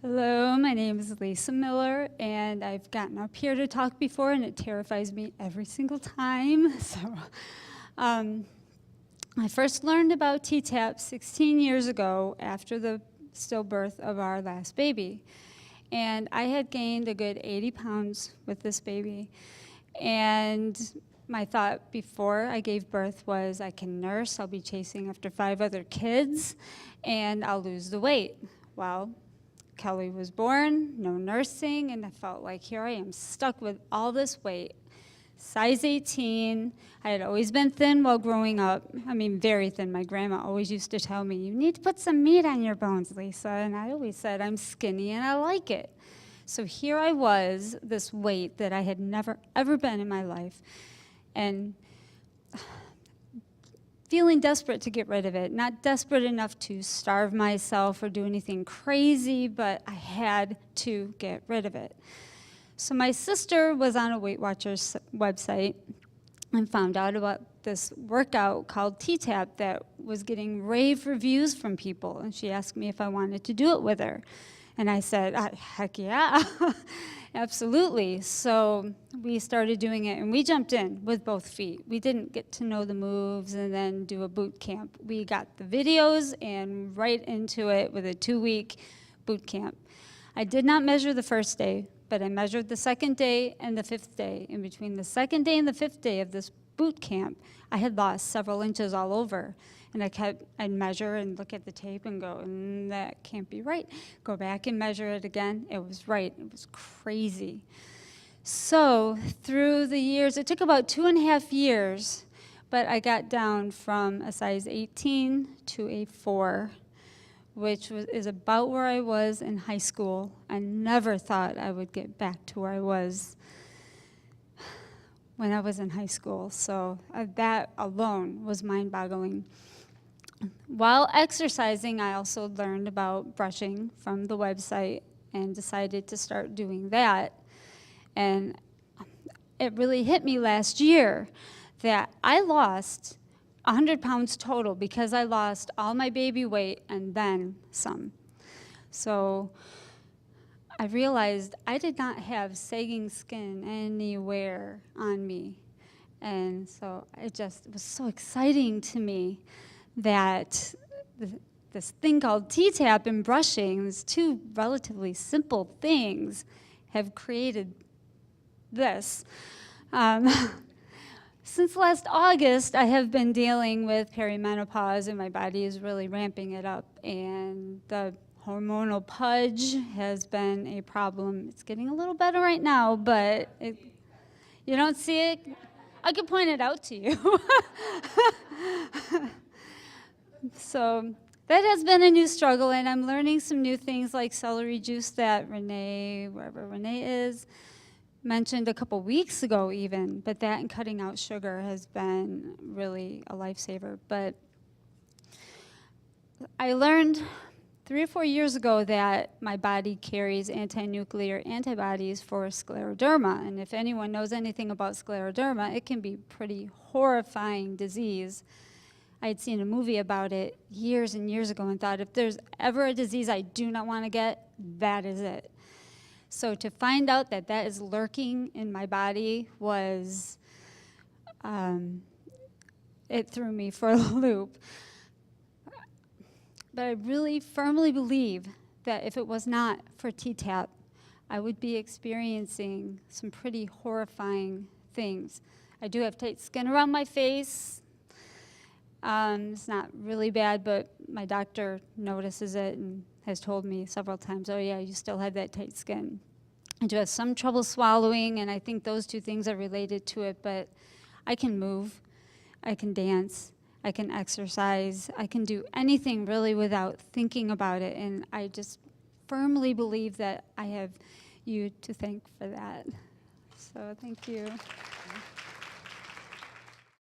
Hello, my name is Lisa Miller, and I've gotten up here to talk before, and it terrifies me every single time. I first learned about T-Tapp 16 years ago after the stillbirth of our last baby. And I had gained a good 80 pounds with this baby. And my thought before I gave birth was, I can nurse, I'll be chasing after 5 other kids, and I'll lose the weight. Well, Kelly was born, no nursing, and I felt like here I am stuck with all this weight. Size 18, I had always been thin while growing up. I mean, very thin. My grandma always used to tell me, you need to put some meat on your bones, Lisa. And I always said, I'm skinny and I like it. So here I was, this weight that I had never, ever been in my life. And feeling desperate to get rid of it. Not desperate enough to starve myself or do anything crazy, but I had to get rid of it. So my sister was on a Weight Watchers website and found out about this workout called T-Tapp that was getting rave reviews from people. And she asked me if I wanted to do it with her. And I said, heck yeah, absolutely. So we started doing it, and we jumped in with both feet. We didn't get to know the moves and then do a boot camp. We got the videos and right into it with a 2-week boot camp. I did not measure the first day, but I measured the second day and the 5th day. In between the second day and the 5th day of this boot camp, I had lost several inches all over. And I'd measure and look at the tape and go, that can't be right. Go back and measure it again. It was right. It was crazy. So through the years, it took about 2.5 years, but I got down from a size 18 to a 4, which is about where I was in high school. I never thought I would get back to where I was when I was in high school. So that alone was mind-boggling. While exercising, I also learned about brushing from the website and decided to start doing that. And it really hit me last year that I lost 100 pounds total because I lost all my baby weight and then some. So I realized I did not have sagging skin anywhere on me. And so it was so exciting to me that this thing called T-Tapp and brushing, these two relatively simple things, have created this. Since last August, I have been dealing with perimenopause, and my body is really ramping it up. And the hormonal pudge has been a problem. It's getting a little better right now, but you don't see it? I can point it out to you. So that has been a new struggle, and I'm learning some new things like celery juice that Renee, wherever Renee is, mentioned a couple weeks ago even, but that and cutting out sugar has been really a lifesaver. But I learned 3 or 4 years ago that my body carries anti-nuclear antibodies for scleroderma, and if anyone knows anything about scleroderma, it can be a pretty horrifying disease. I had seen a movie about it years and years ago and thought, if there's ever a disease I do not want to get, that is it. So to find out that that is lurking in my body was, it threw me for a loop. But I really firmly believe that if it was not for T-Tapp, I would be experiencing some pretty horrifying things. I do have tight skin around my face. It's not really bad, but my doctor notices it and has told me several times, oh yeah, you still have that tight skin. I do have some trouble swallowing, and I think those 2 things are related to it, but I can move, I can dance, I can exercise, I can do anything really without thinking about it, and I just firmly believe that I have you to thank for that. So thank you.